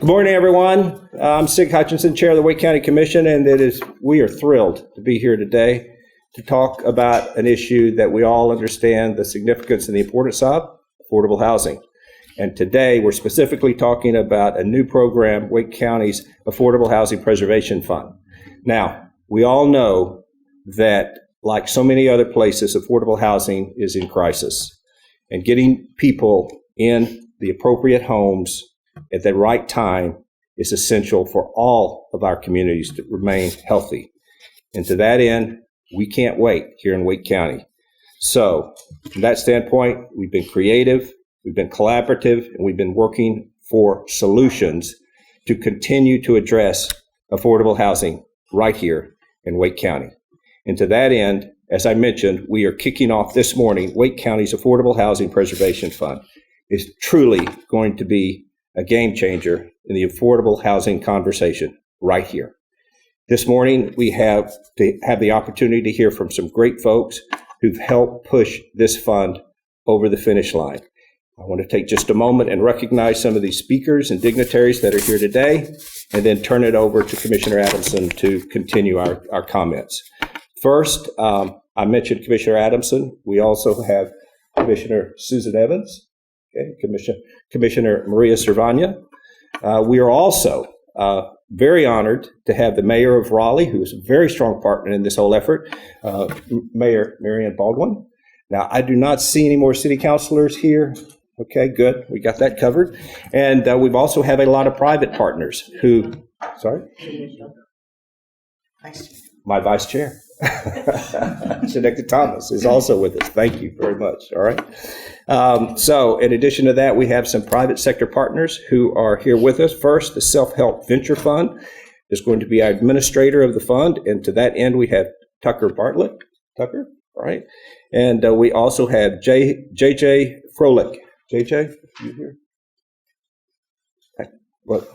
Good morning, everyone. I'm Sig Hutchinson, Chair of the Wake County Commission, and we are thrilled to be here today to talk about an issue that we all understand the significance and the importance of, affordable housing. And today we're specifically talking about a new program, Wake County's Affordable Housing Preservation Fund. Now, we all know that, like so many other places, affordable housing is in crisis. And getting people in the appropriate homes at the right time is essential for all of our communities to remain healthy. And to that end, we can't wait here in Wake County. So from that standpoint, we've been creative, we've been collaborative, and we've been working for solutions to continue to address affordable housing right here in Wake County. And to that end, as I mentioned, we are kicking off this morning Wake County's Affordable Housing Preservation Fund. It's truly going to be a game changer in the affordable housing conversation right here. This morning, we have the opportunity to hear from some great folks who've helped push this fund over the finish line. I want to take just a moment and recognize some of these speakers and dignitaries that are here today, and then turn it over to Commissioner Adamson to continue our comments. First, I mentioned Commissioner Adamson. We also have Commissioner Susan Evans, Commissioner Maria Cervania. We are also very honored to have the Mayor of Raleigh, who is a very strong partner in this whole effort, Mayor Marianne Baldwin. Now, I do not see any more city councilors here. Okay, good. We got that covered. And we've also have a lot of private partners who, sorry? My vice chair. Shaneka Thomas is also with us. Thank you very much. All right. So in addition to that, we have some private sector partners who are here with us. First, the Self-Help Venture Fund is going to be our administrator of the fund. And to that end, we have Tucker Bartlett. Tucker, all right. And we also have JJ Froelich. JJ, you here?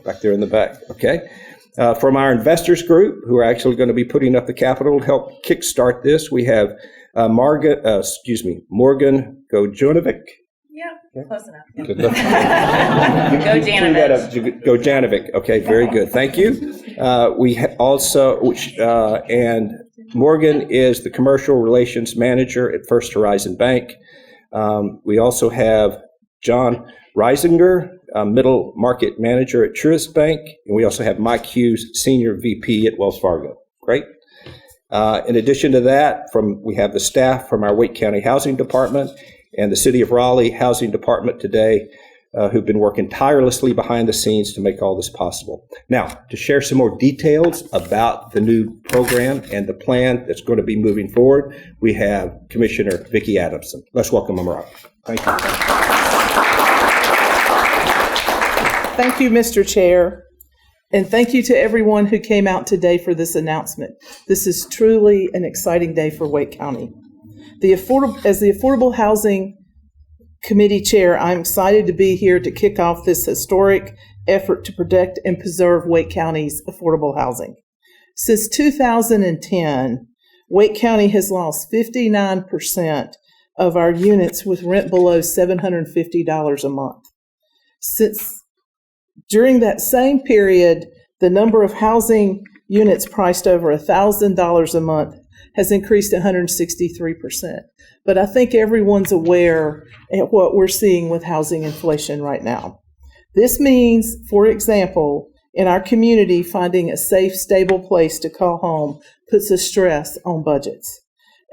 Back there in the back. Okay. From our investors group, who are actually going to be putting up the capital to help kickstart this, we have Morgan Gojanovic. Yeah, close enough. Go Janovic. Go Janovic. Okay, very good. Thank you. We also, and Morgan is the commercial relations manager at First Horizon Bank. We also have John Reisinger, middle market manager at Truist Bank, and we also have Mike Hughes, senior VP at Wells Fargo. Great. In addition to that, we have the staff from our Wake County Housing Department and the City of Raleigh Housing Department today, who've been working tirelessly behind the scenes to make all this possible. Now, to share some more details about the new program and the plan that's going to be moving forward, we have Commissioner Vicki Adamson. Let's welcome her up. Thank you. Thank you, Mr. Chair, and thank you to everyone who came out today for this announcement. This is truly an exciting day for Wake County. As the Affordable Housing Committee Chair, I'm excited to be here to kick off this historic effort to protect and preserve Wake County's affordable housing. Since 2010, Wake County has lost 59% of our units with rent below $750 a month. During that same period, the number of housing units priced over $1,000 a month has increased 163%. But I think everyone's aware of what we're seeing with housing inflation right now. This means, for example, in our community, finding a safe, stable place to call home puts a stress on budgets.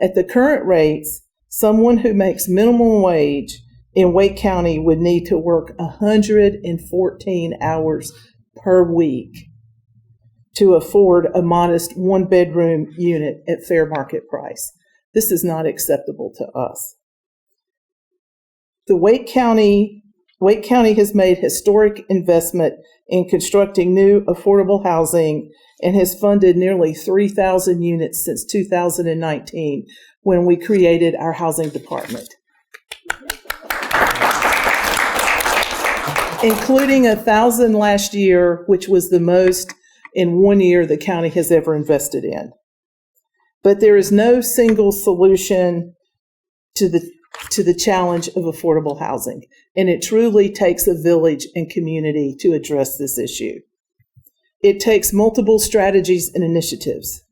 At the current rates, someone who makes minimum wage in Wake County would need to work 114 hours per week to afford a modest one-bedroom unit at fair market price. This is not acceptable to us. Wake County has made historic investment in constructing new affordable housing and has funded nearly 3,000 units since 2019 when we created our housing department, including 1,000 last year, which was the most in 1 year the county has ever invested in. But there is no single solution to to the challenge of affordable housing. And it truly takes a village and community to address this issue. It takes multiple strategies and initiatives.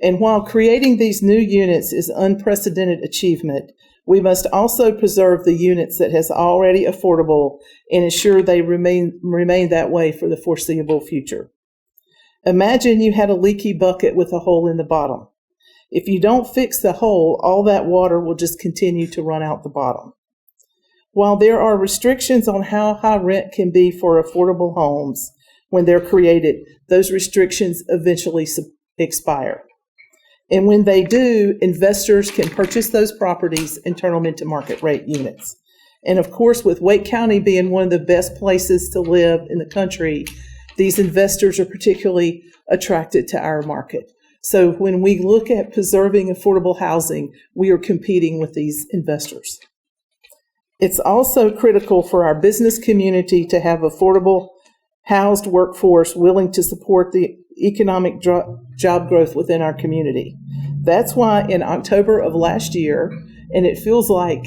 And while creating these new units is unprecedented achievement, we must also preserve the units that has already affordable and ensure they remain that way for the foreseeable future. Imagine you had a leaky bucket with a hole in the bottom. If you don't fix the hole, all that water will just continue to run out the bottom. While there are restrictions on how high rent can be for affordable homes when they're created, those restrictions eventually expire. And when they do, investors can purchase those properties and turn them into market rate units. And of course, with Wake County being one of the best places to live in the country, these investors are particularly attracted to our market. So when we look at preserving affordable housing, we are competing with these investors. It's also critical for our business community to have affordable housed workforce willing to support the economic job growth within our community. That's why in October of last year, and it feels like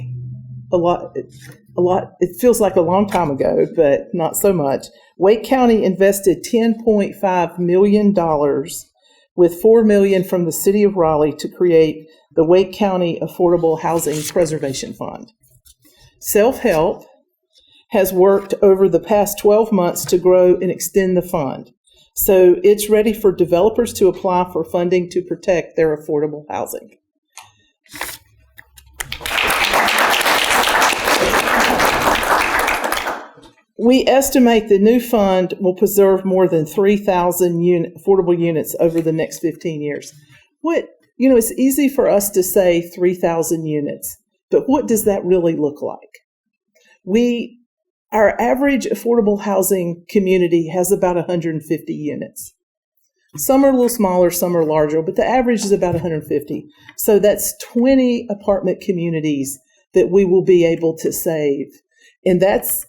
it feels like a long time ago, but not so much, Wake County invested $10.5 million with $4 million from the city of Raleigh to create the Wake County Affordable Housing Preservation Fund. Self-Help has worked over the past 12 months to grow and extend the fund. So it's ready for developers to apply for funding to protect their affordable housing. We estimate the new fund will preserve more than 3,000 affordable units over the next 15 years. It's easy for us to say 3,000 units, but what does that really look like? Our average affordable housing community has about 150 units. Some are a little smaller, some are larger, but the average is about 150. So that's 20 apartment communities that we will be able to save. And that's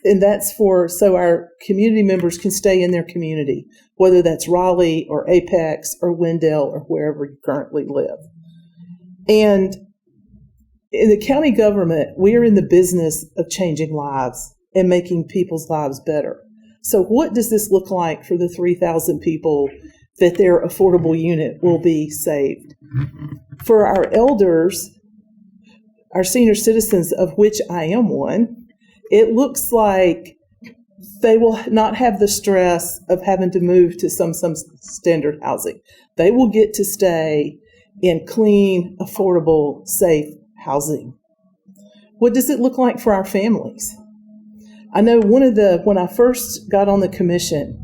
so our community members can stay in their community, whether that's Raleigh or Apex or Wendell or wherever you currently live. And in the county government, we are in the business of changing lives and making people's lives better. So what does this look like for the 3,000 people that their affordable unit will be saved? For our elders, our senior citizens, of which I am one, it looks like they will not have the stress of having to move to some standard housing. They will get to stay in clean, affordable, safe housing. What does it look like for our families? I know when I first got on the commission,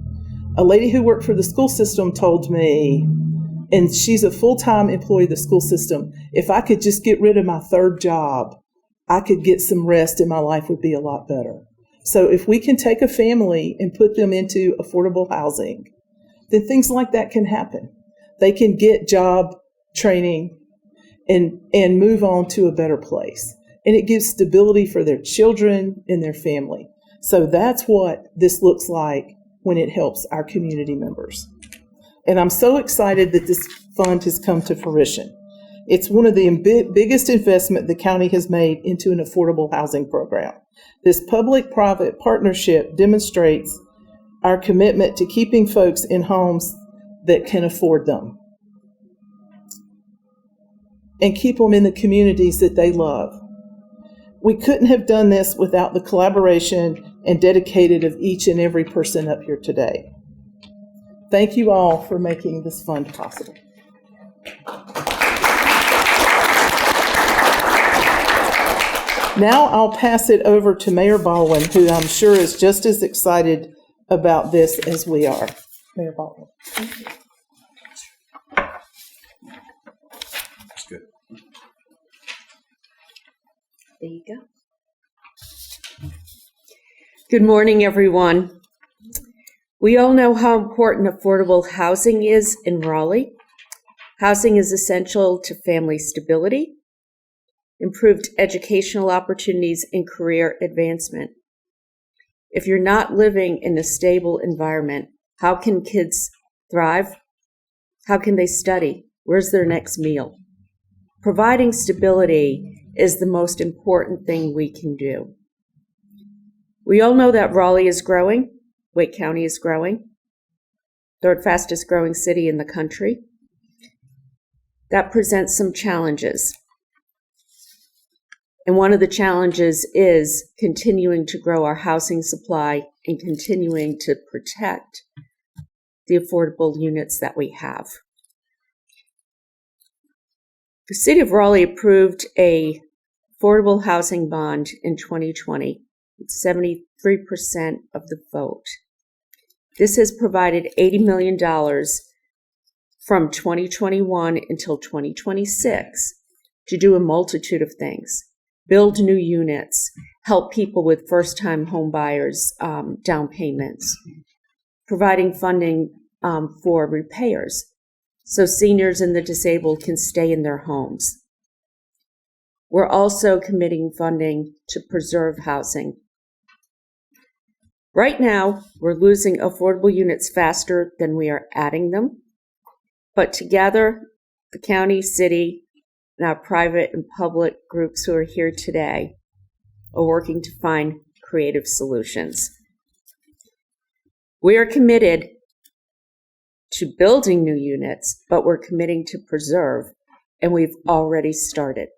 a lady who worked for the school system told me, and she's a full-time employee of the school system, if I could just get rid of my third job, I could get some rest and my life would be a lot better. So if we can take a family and put them into affordable housing, then things like that can happen. They can get job training and move on to a better place. And it gives stability for their children and their family. So that's what this looks like when it helps our community members. And I'm so excited that this fund has come to fruition. It's one of the biggest investment the county has made into an affordable housing program. This public-private partnership demonstrates our commitment to keeping folks in homes that can afford them and keep them in the communities that they love. We couldn't have done this without the collaboration and dedicated of each and every person up here today. Thank you all for making this fund possible. Now I'll pass it over to Mayor Baldwin, who I'm sure is just as excited about this as we are. Mayor Baldwin. Thank you. That's good. There you go. Good morning, everyone. We all know how important affordable housing is in Raleigh. Housing is essential to family stability, improved educational opportunities, and career advancement. If you're not living in a stable environment, how can kids thrive? How can they study? Where's their next meal? Providing stability is the most important thing we can do. We all know that Raleigh is growing, Wake County is growing, third fastest growing city in the country. That presents some challenges. And one of the challenges is continuing to grow our housing supply and continuing to protect the affordable units that we have. The City of Raleigh approved a affordable housing bond in 2020 with 73% of the vote. This has provided $80 million from 2021 until 2026 to do a multitude of things. Build new units, help people with first-time home buyers down payments, providing funding for repairs so seniors and the disabled can stay in their homes. We're also committing funding to preserve housing. Right now, we're losing affordable units faster than we are adding them, but together, the county, city, and our private and public groups who are here today are working to find creative solutions. We are committed to building new units, but we're committing to preserve, and we've already started.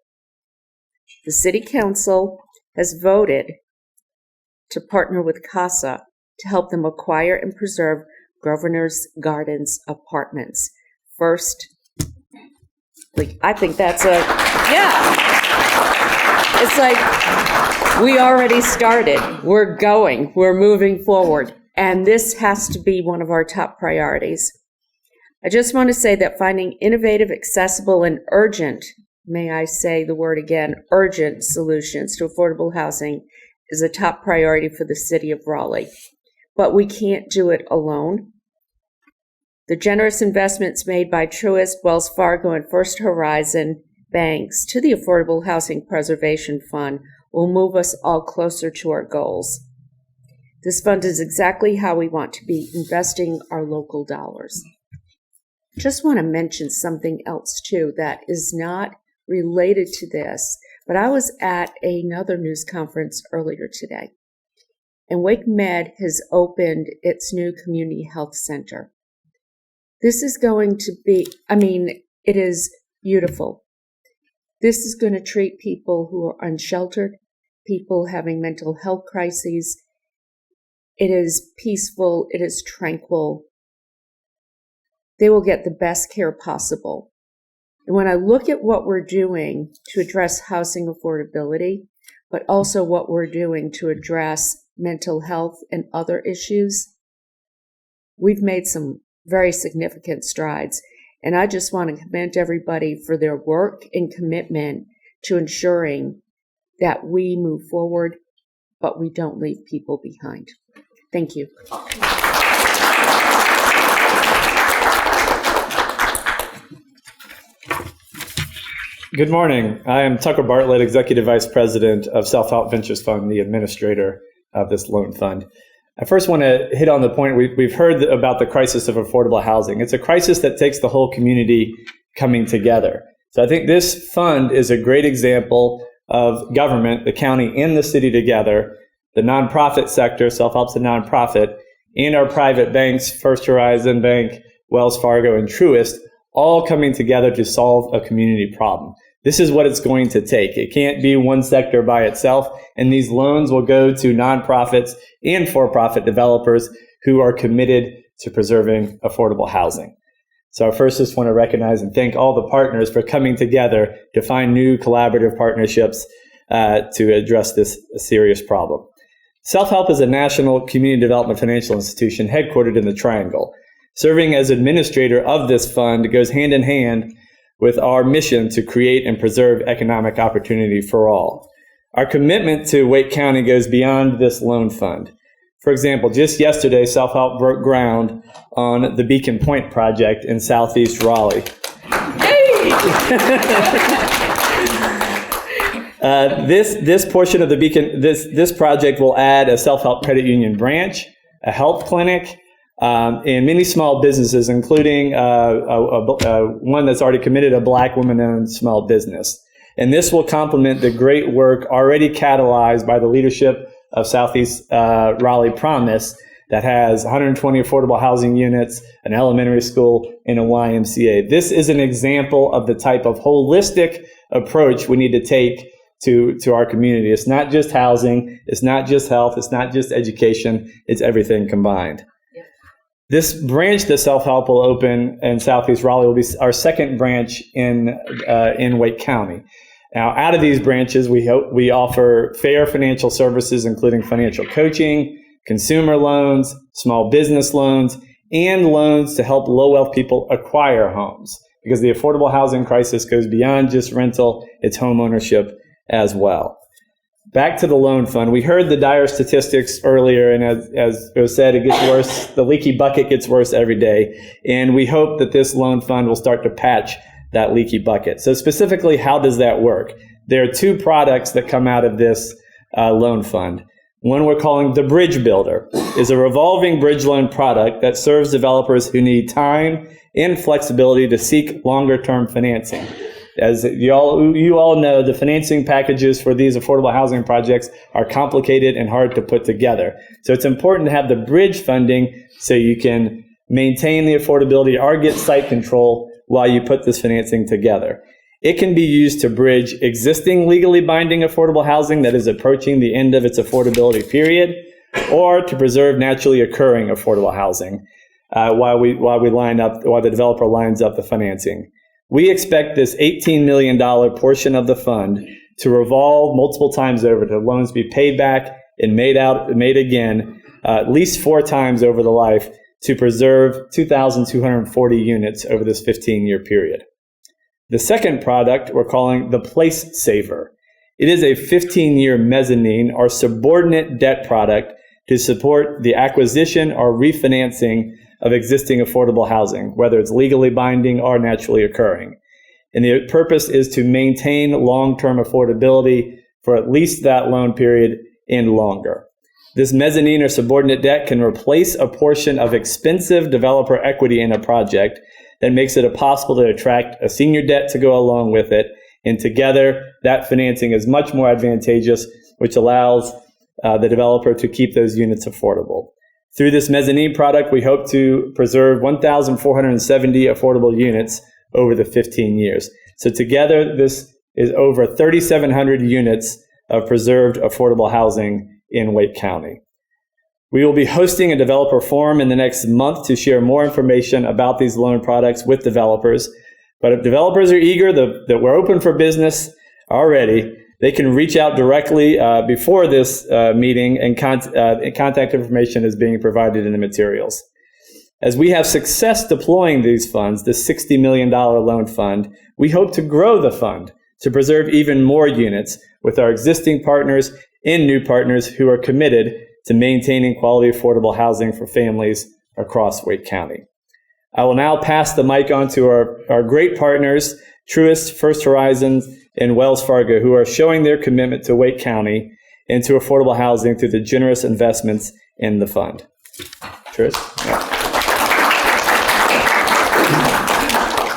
The City Council has voted to partner with CASA to help them acquire and preserve Governor's Gardens apartments. First, I think that's it's like we already started. We're going, we're moving forward, and this has to be one of our top priorities. I just want to say that finding innovative, accessible, and urgent, may I say the word again, urgent solutions to affordable housing is a top priority for the City of Raleigh. But we can't do it alone. The generous investments made by Truist, Wells Fargo, and First Horizon banks to the Affordable Housing Preservation Fund will move us all closer to our goals. This fund is exactly how we want to be investing our local dollars. Just want to mention something else, too, that is not related to this, but I was at another news conference earlier today, and Wake Med has opened its new community health center. This is going to be, it is beautiful. This is going to treat people who are unsheltered, people having mental health crises. It is peaceful, it is tranquil. They will get the best care possible. And when I look at what we're doing to address housing affordability, but also what we're doing to address mental health and other issues, we've made some very significant strides. And I just want to commend everybody for their work and commitment to ensuring that we move forward, but we don't leave people behind. Thank you. Good morning. I am Tucker Bartlett, Executive Vice President of Self-Help Ventures Fund, the administrator of this loan fund. I first want to hit on the point we've heard about the crisis of affordable housing. It's a crisis that takes the whole community coming together. So I think this fund is a great example of government, the county and the city together, the nonprofit sector, Self-Help's a nonprofit, and our private banks, First Horizon Bank, Wells Fargo, and Truist, all coming together to solve a community problem. This is what it's going to take. It can't be one sector by itself, and these loans will go to nonprofits and for-profit developers who are committed to preserving affordable housing. So I first just want to recognize and thank all the partners for coming together to find new collaborative partnerships to address this serious problem. Self-Help is a national community development financial institution headquartered in the Triangle. Serving as administrator of this fund goes hand in hand with our mission to create and preserve economic opportunity for all. Our commitment to Wake County goes beyond this loan fund. For example, just yesterday, Self-Help broke ground on the Beacon Point project in southeast Raleigh. This portion of the Beacon, this project will add a Self-Help credit union branch, a health clinic, and many small businesses, including one that's already committed, a Black woman-owned small business. And this will complement the great work already catalyzed by the leadership of Southeast Raleigh Promise that has 120 affordable housing units, an elementary school, and a YMCA. This is an example of the type of holistic approach we need to take to our community. It's not just housing, it's not just health, it's not just education, it's everything combined. This branch that Self-Help will open in Southeast Raleigh will be our second branch in Wake County. Now, out of these branches, we offer fair financial services, including financial coaching, consumer loans, small business loans, and loans to help low-wealth people acquire homes, because the affordable housing crisis goes beyond just rental, it's home ownership as well. Back to the loan fund. We heard the dire statistics earlier, and as it was said, it gets worse. The leaky bucket gets worse every day, and we hope that this loan fund will start to patch that leaky bucket. So specifically, how does that work? There are two products that come out of this loan fund. One we're calling the Bridge Builder is a revolving bridge loan product that serves developers who need time and flexibility to seek longer-term financing. As you all know, the financing packages for these affordable housing projects are complicated and hard to put together. So it's important to have the bridge funding so you can maintain the affordability or get site control while you put this financing together. It can be used to bridge existing legally binding affordable housing that is approaching the end of its affordability period, or to preserve naturally occurring affordable housing while the developer lines up the financing. We expect this $18 million portion of the fund to revolve multiple times over, to loans be paid back and made again at least 4 times over the life, to preserve 2,240 units over this 15-year period. The second product we're calling the Place Saver. It is a 15-year mezzanine or subordinate debt product to support the acquisition or refinancing of existing affordable housing, whether it's legally binding or naturally occurring. And the purpose is to maintain long-term affordability for at least that loan period and longer. This mezzanine or subordinate debt can replace a portion of expensive developer equity in a project that makes it possible to attract a senior debt to go along with it. And together, that financing is much more advantageous, which allows the developer to keep those units affordable. Through this mezzanine product, we hope to preserve 1,470 affordable units over the 15 years. So together, this is over 3,700 units of preserved affordable housing in Wake County. We will be hosting a developer forum in the next month to share more information about these loan products with developers. But if developers are eager, that we're open for business already, they can reach out directly before this meeting, and contact information is being provided in the materials. As we have success deploying these funds, the $60 million loan fund, we hope to grow the fund to preserve even more units with our existing partners and new partners who are committed to maintaining quality affordable housing for families across Wake County. I will now pass the mic on to our great partners, Truist, First Horizon, and Wells Fargo, who are showing their commitment to Wake County and to affordable housing through the generous investments in the fund. Truist?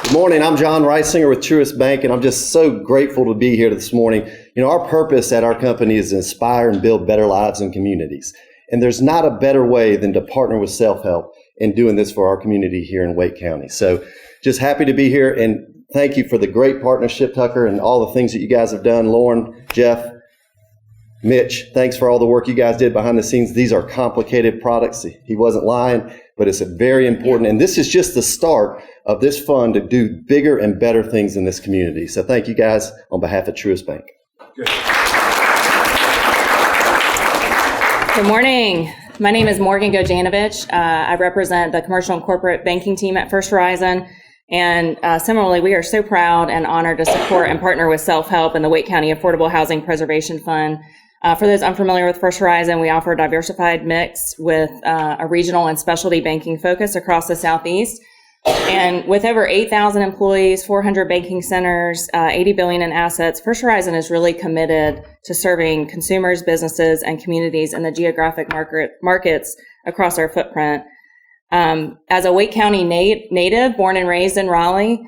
Good morning. I'm John Reisinger with Truist Bank, and I'm just so grateful to be here this morning. You know, our purpose at our company is to inspire and build better lives and communities. And there's not a better way than to partner with Self-Help in doing this for our community here in Wake County. So just happy to be here, and thank you for the great partnership, Tucker, and all the things that you guys have done. Lauren, Jeff, Mitch, thanks for all the work you guys did behind the scenes. These are complicated products. He wasn't lying, but it's very important. And this is just the start of this fund to do bigger and better things in this community. So thank you guys on behalf of Truist Bank. Good morning. My name is Morgan Gojanovich. I represent the commercial and corporate banking team at First Horizon. And similarly, we are so proud and honored to support and partner with Self-Help and the Wake County Affordable Housing Preservation Fund. For those unfamiliar with First Horizon, we offer a diversified mix with a regional and specialty banking focus across the Southeast. And with over 8,000 employees, 400 banking centers, $80 billion in assets, First Horizon is really committed to serving consumers, businesses, and communities in the geographic markets across our footprint. As a Wake County native, born and raised in Raleigh,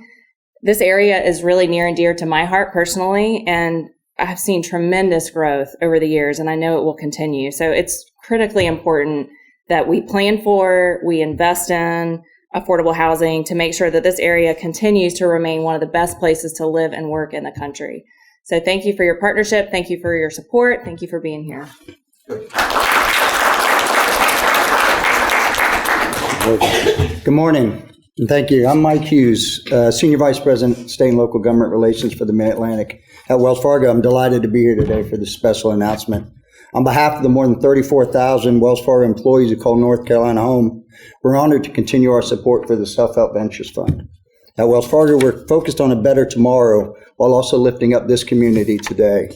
This area is really near and dear to my heart personally, and I've seen tremendous growth over the years, and I know it will continue. So it's critically important that we plan for, we invest in affordable housing to make sure that this area continues to remain one of the best places to live and work in the country. So thank you for your partnership. Thank you for your support. Thank you for being here. Good morning, and thank you. I'm Mike Hughes, Senior Vice President, State and Local Government Relations for the Mid-Atlantic at Wells Fargo. I'm delighted to be here today for this special announcement. On behalf of the more than 34,000 Wells Fargo employees who call North Carolina home, we're honored to continue our support for the Self-Help Ventures Fund. At Wells Fargo, we're focused on a better tomorrow while also lifting up this community today.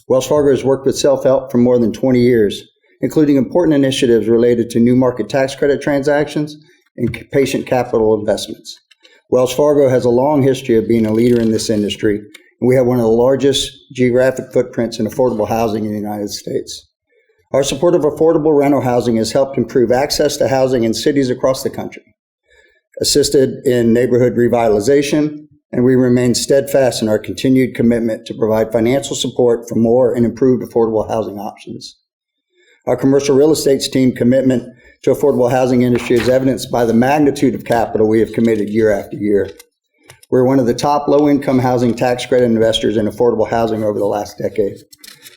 Wells Fargo has worked with Self-Help for more than 20 years, including important initiatives related to new market tax credit transactions and patient capital investments. Wells Fargo has a long history of being a leader in this industry, and we have one of the largest geographic footprints in affordable housing in the United States. Our support of affordable rental housing has helped improve access to housing in cities across the country, assisted in neighborhood revitalization, and we remain steadfast in our continued commitment to provide financial support for more and improved affordable housing options. Our commercial real estate's team commitment to affordable housing industry is evidenced by the magnitude of capital we have committed year after year. We're one of the top low-income housing tax credit investors in affordable housing over the last decade.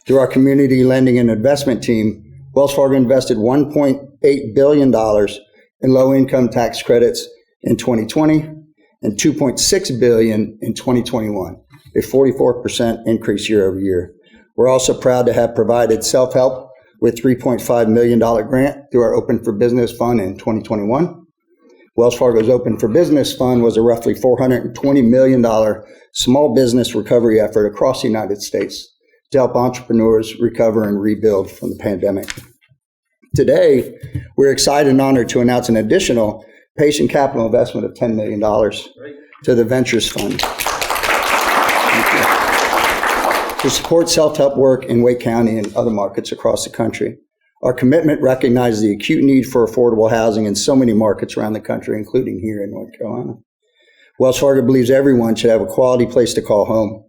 Through our community lending and investment team, Wells Fargo invested $1.8 billion in low-income tax credits in 2020 and $2.6 billion in 2021, a 44% increase year over year. We're also proud to have provided Self-Help with $3.5 million grant through our Open for Business Fund in 2021. Wells Fargo's Open for Business Fund was a roughly $420 million small business recovery effort across the United States to help entrepreneurs recover and rebuild from the pandemic. Today, we're excited and honored to announce an additional patient capital investment of $10 million to the Ventures Fund to support self-help work in Wake County and other markets across the country. Our commitment recognizes the acute need for affordable housing in so many markets around the country, including here in North Carolina. Wells Fargo believes everyone should have a quality place to call home,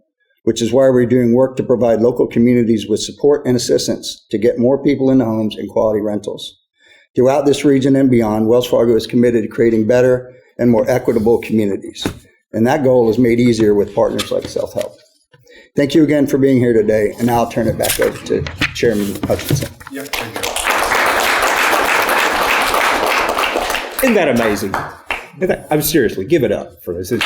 which is why we're doing work to provide local communities with support and assistance to get more people into homes and quality rentals. Throughout this region and beyond, Wells Fargo is committed to creating better and more equitable communities. And that goal is made easier with partners like Self-Help. Thank you again for being here today, and now I'll turn it back over to Chairman Hutchinson. Yep, thank you. Isn't that amazing? I'm seriously, give it up for this. So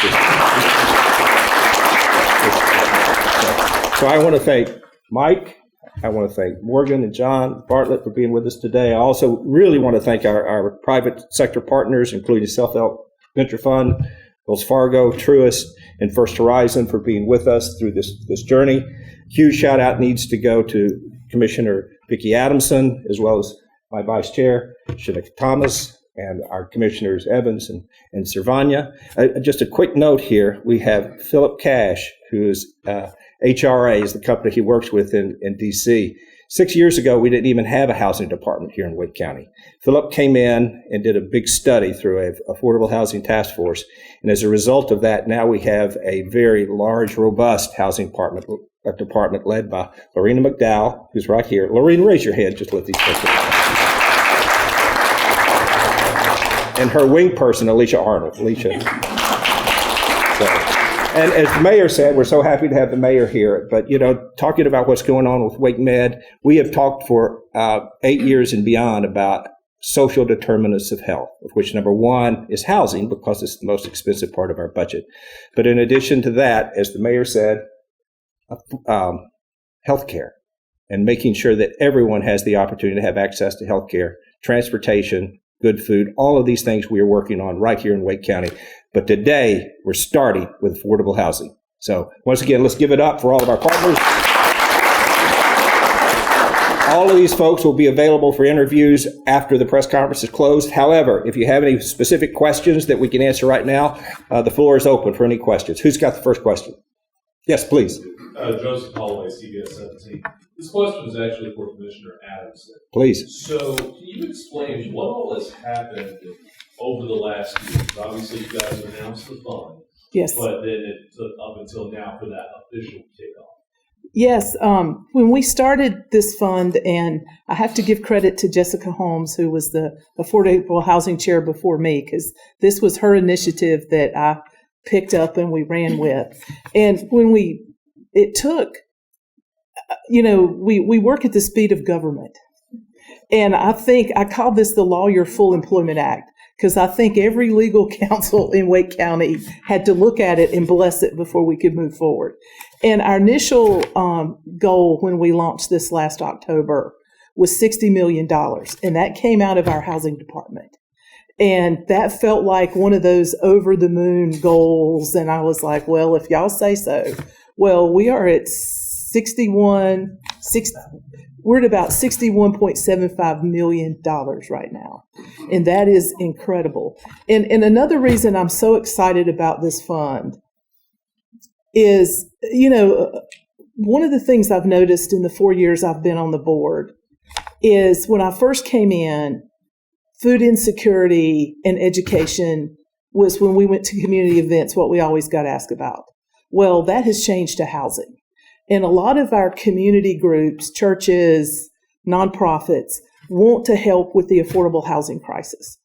I want to thank Mike. I want to thank Morgan and John Bartlett for being with us today. I also really want to thank our private sector partners, including Self-Help Venture Fund, Wells Fargo, Truist, and First Horizon for being with us through this journey. Huge shout out needs to go to Commissioner Vicki Adamson, as well as my Vice Chair, Shanika Thomas, and our Commissioners Evans and Servania. Just a quick note here, we have Philip Cash, who is HRA is the company he works with in DC. 6 years ago, we didn't even have a housing department here in Wake County. Philip came in and did a big study through an affordable housing task force. And as a result of that, now we have a very large, robust housing department led by Lorena McDowell, who's right here. Lorena, raise your hand, just let these folks know. And her wing person, Alicia Arnold. Alicia. And as the mayor said, we're so happy to have the mayor here. But, talking about what's going on with Wake Med, we have talked for 8 years and beyond about social determinants of health, of which number one is housing, because it's the most expensive part of our budget. But in addition to that, as the mayor said, healthcare, and making sure that everyone has the opportunity to have access to healthcare, transportation, good food, all of these things we are working on right here in Wake County. But today, we're starting with affordable housing. So once again, let's give it up for all of our partners. All of these folks will be available for interviews after the press conference is closed. However, if you have any specific questions that we can answer right now, the floor is open for any questions. Who's got the first question? Yes, please. Joseph Holloway, CBS 17. This question is actually for Commissioner Adamson. Please. So can you explain what all has happened over the last year? Obviously, you guys announced the fund. Yes. But then it took up until now for that official kickoff. Yes, when we started this fund, and I have to give credit to Jessica Holmes, who was the Affordable Housing Chair before me, because this was her initiative that I picked up and we ran with. And when it took, we work at the speed of government. And I think I call this the Lawyer Full Employment Act, because I think every legal counsel in Wake County had to look at it and bless it before we could move forward. And our initial goal when we launched this last October was $60 million, and that came out of our housing department. And that felt like one of those over-the-moon goals, and I was like, well, if y'all say so. Well, we are at we're at about $61.75 million right now. And that is incredible. And another reason I'm so excited about this fund is, one of the things I've noticed in the 4 years I've been on the board is when I first came in, food insecurity and education was, when we went to community events, what we always got asked about. Well, that has changed to housing. And a lot of our community groups, churches, nonprofits, want to help with the affordable housing crisis.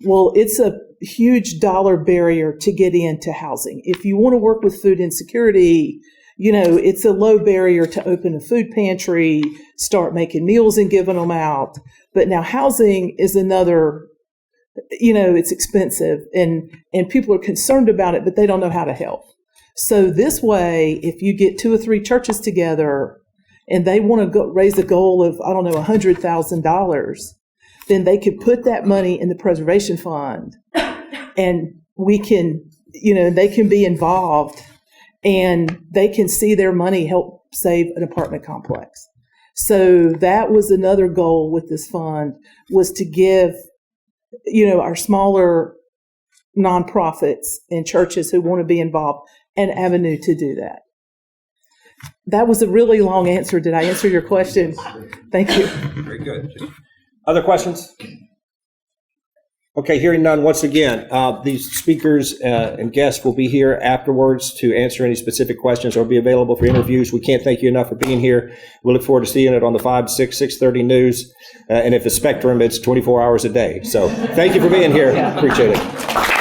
Well, it's a huge dollar barrier to get into housing. If you want to work with food insecurity, it's a low barrier to open a food pantry, start making meals and giving them out. But now housing is another, it's expensive and people are concerned about it, but they don't know how to help. So this way, if you get 2 or 3 churches together and they want to raise a goal of, $100,000, then they could put that money in the preservation fund and we can, they can be involved and they can see their money help save an apartment complex. So that was another goal with this fund, was to give, our smaller nonprofits and churches who want to be involved an avenue to do that. That was a really long answer. Did I answer your question? Thank you. Very good. Other questions? Okay, hearing none, once again, these speakers and guests will be here afterwards to answer any specific questions or be available for interviews. We can't thank you enough for being here. We look forward to seeing it on the 5, 6, 6:30 news. And if it's Spectrum, it's 24 hours a day. So thank you for being here. Appreciate it.